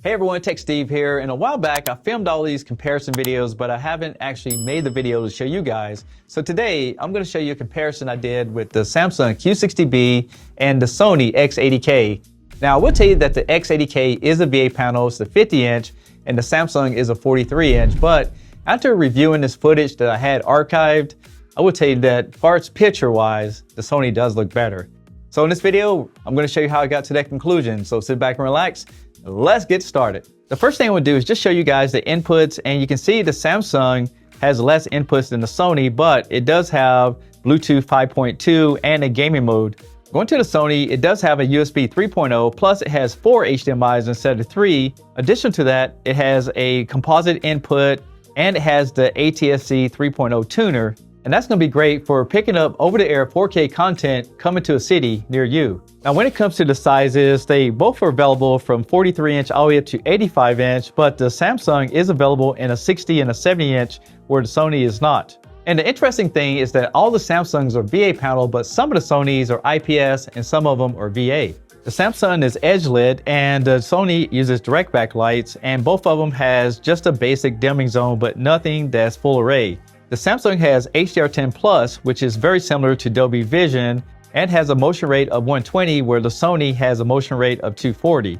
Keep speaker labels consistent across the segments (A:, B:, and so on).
A: Hey everyone, Tech Steve here, and a while back I filmed all these comparison videos, but I haven't actually made the video to show you guys. So today I'm going to show you a comparison I did with the Samsung Q60B and the Sony X80K. Now I will tell you that the X80K is a VA panel, it's a 50-inch, and the Samsung is a 43-inch, but after reviewing this footage that I had archived, I will tell you that as far as picture-wise, the Sony does look better. So in this video, I'm going to show you how I got to that conclusion, so sit back and relax. Let's get started. The first thing I would do is just show you guys the inputs, and you can see the Samsung has less inputs than the Sony, but it does have Bluetooth 5.2 and a gaming mode. Going to the Sony, it does have a USB 3.0, plus it has 4 HDMIs instead of 3. Addition to that, it has a composite input and it has the ATSC 3.0 tuner. And that's going to be great for picking up over-the-air 4K content coming to a city near you. Now, when it comes to the sizes, they both are available from 43-inch all the way up to 85-inch, but the Samsung is available in a 60 and a 70-inch, where the Sony is not. And the interesting thing is that all the Samsungs are VA panel, but some of the Sonys are IPS and some of them are VA. The Samsung is edge lit and the Sony uses direct backlights, and both of them has just a basic dimming zone, but nothing that's full array. The Samsung has HDR10 Plus, which is very similar to Dolby Vision and has a motion rate of 120, where the Sony has a motion rate of 240.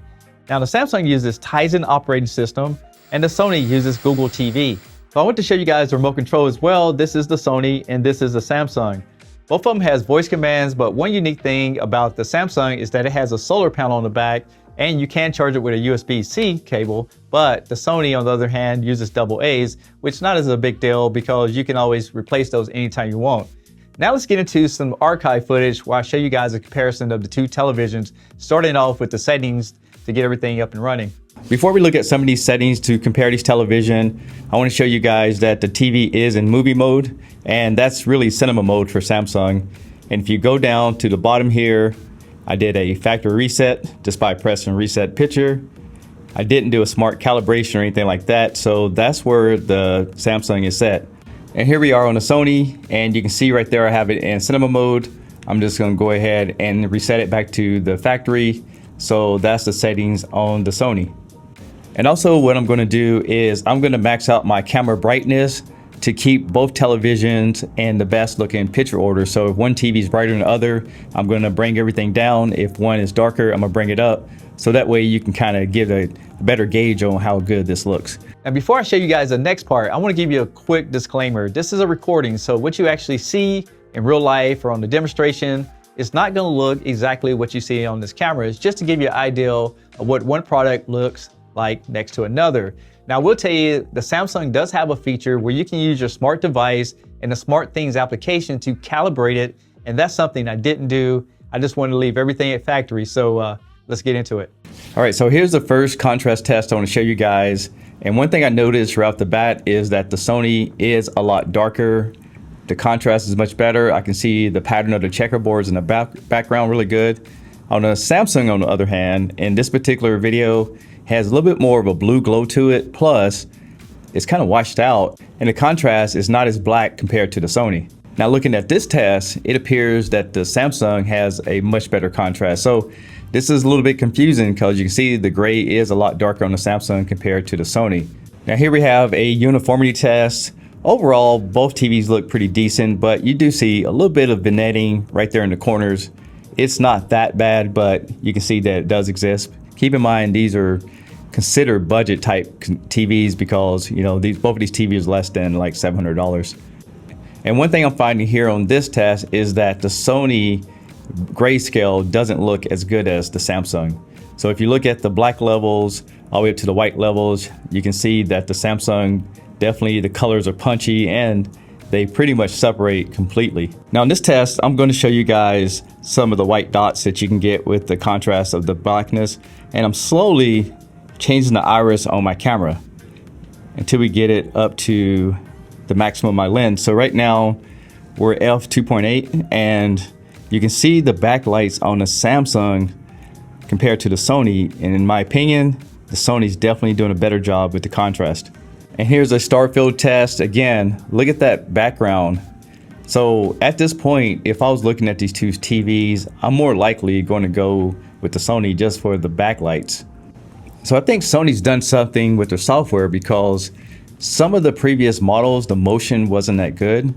A: Now the Samsung uses Tizen operating system and the Sony uses Google TV. So I want to show you guys the remote control as well. This is the Sony and this is the Samsung. Both of them has voice commands, but one unique thing about the Samsung is that it has a solar panel on the back and you can charge it with a USB-C cable, but the Sony, on the other hand, uses AA, which not as a big deal because you can always replace those anytime you want. Now let's get into some archive footage where I show you guys a comparison of the two televisions, starting off with the settings to get everything up and running. Before we look at some of these settings to compare these television, I want to show you guys that the TV is in movie mode, and that's really cinema mode for Samsung. And if you go down to the bottom here, I did a factory reset just by pressing reset picture. I didn't do a smart calibration or anything like that, so that's where the Samsung is set. And here we are on the Sony, and you can see right there I have it in cinema mode. I'm just going to go ahead and reset it back to the factory. So that's the settings on the Sony. And also what I'm going to do is I'm going to max out my camera brightness to keep both televisions in the best looking picture order. So if one TV is brighter than the other, I'm going to bring everything down. If one is darker, I'm going to bring it up. So that way you can kind of get a better gauge on how good this looks. And before I show you guys the next part, I want to give you a quick disclaimer. This is a recording, so what you actually see in real life or on the demonstration, it's not going to look exactly what you see on this camera. It's just to give you an idea of what one product looks like next to another. Now, we'll tell you, the Samsung does have a feature where you can use your smart device and the SmartThings application to calibrate it, and that's something I didn't do. I just wanted to leave everything at factory, so let's get into it. All right, so here's the first contrast test I want to show you guys. And one thing I noticed right off the bat is that the Sony is a lot darker. The contrast is much better. I can see the pattern of the checkerboards in the background really good. On the Samsung, on the other hand, in this particular video, has a little bit more of a blue glow to it, plus it's kind of washed out, and the contrast is not as black compared to the Sony. Now looking at this test, it appears that the Samsung has a much better contrast. So this is a little bit confusing because you can see the gray is a lot darker on the Samsung compared to the Sony. Now here we have a uniformity test. Overall, both TVs look pretty decent, but you do see a little bit of vignetting right there in the corners. It's not that bad, but you can see that it does exist. Keep in mind, these are considered budget type TVs because, you know, both of these TVs are less than like $700. And one thing I'm finding here on this test is that the Sony grayscale doesn't look as good as the Samsung. So if you look at the black levels all the way up to the white levels, you can see that the Samsung, definitely the colors are punchy and they pretty much separate completely. Now in this test, I'm going to show you guys some of the white dots that you can get with the contrast of the blackness. And I'm slowly changing the iris on my camera until we get it up to the maximum of my lens. So right now we're f2.8, and you can see the backlights on the Samsung compared to the Sony. And in my opinion, the Sony's definitely doing a better job with the contrast. And here's a star field test. Again, look at that background. So at this point, if I was looking at these two TVs, I'm more likely going to go with the Sony just for the backlights. So I think Sony's done something with their software, because some of the previous models, the motion wasn't that good,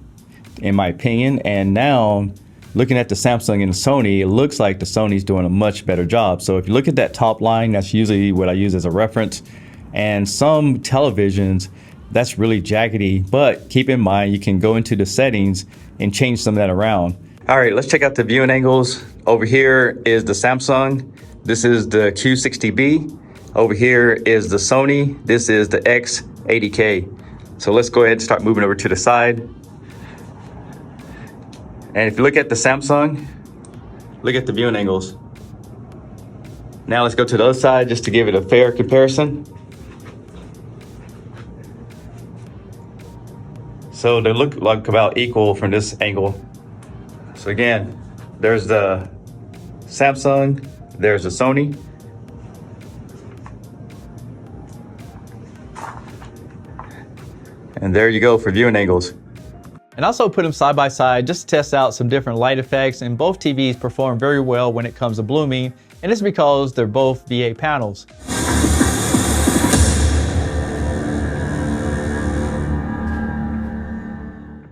A: in my opinion. And now, looking at the Samsung and the Sony, it looks like the Sony's doing a much better job. So if you look at that top line, that's usually what I use as a reference. And some televisions, that's really jaggedy, but keep in mind, you can go into the settings and change some of that around. All right, let's check out the viewing angles. Over here is the Samsung. This is the Q60B. Over here is the Sony. This is the X80K. So let's go ahead and start moving over to the side. And if you look at the Samsung, look at the viewing angles. Now let's go to the other side just to give it a fair comparison. So they look like about equal from this angle. So again, there's the Samsung, there's the Sony. And there you go for viewing angles. And also put them side by side just to test out some different light effects, and both TVs perform very well when it comes to blooming, and it's because they're both VA panels.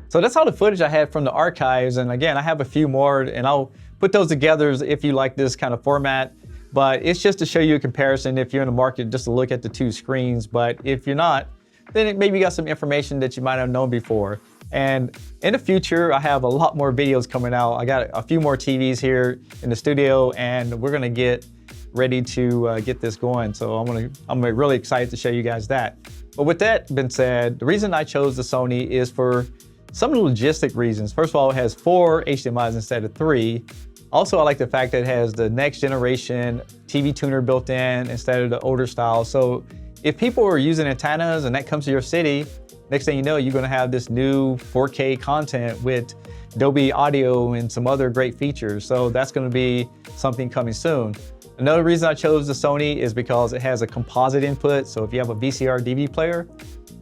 A: So that's all the footage I had from the archives, and again, I have a few more, and I'll put those together if you like this kind of format. But it's just to show you a comparison if you're in the market just to look at the two screens. But if you're not, then maybe you got some information that you might have known before. And in the future, I have a lot more videos coming out. I got a few more TVs here in the studio, and we're gonna get ready to get this going. So I'm really excited to show you guys that. But with that being said, the reason I chose the Sony is for some of the logistic reasons. First of all, it has 4 HDMIs instead of 3. Also, I like the fact that it has the next generation TV tuner built in instead of the older style. So if people are using antennas and that comes to your city, next thing you know, you're gonna have this new 4K content with Dolby Audio and some other great features. So that's gonna be something coming soon. Another reason I chose the Sony is because it has a composite input. So if you have a VCR DVD player,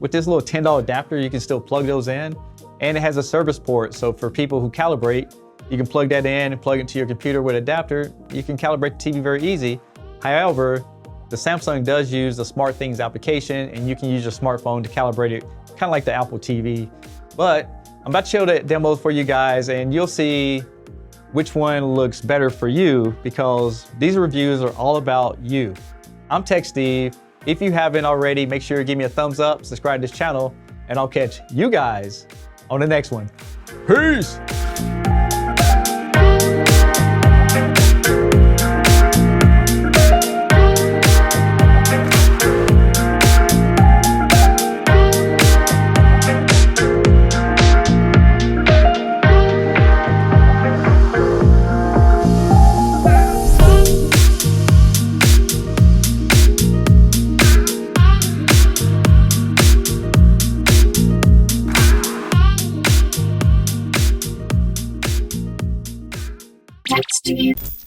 A: with this little $10 adapter, you can still plug those in. And it has a service port. So for people who calibrate, you can plug that in and plug it to your computer with an adapter. You can calibrate the TV very easy. However, the Samsung does use the SmartThings application, and you can use your smartphone to calibrate it, kind of like the Apple TV. But I'm about to show that demo for you guys, and you'll see which one looks better for you, because these reviews are all about you. I'm Tech Steve. If you haven't already, make sure you give me a thumbs up, subscribe to this channel, and I'll catch you guys on the next one. Peace!
B: Tech Steve.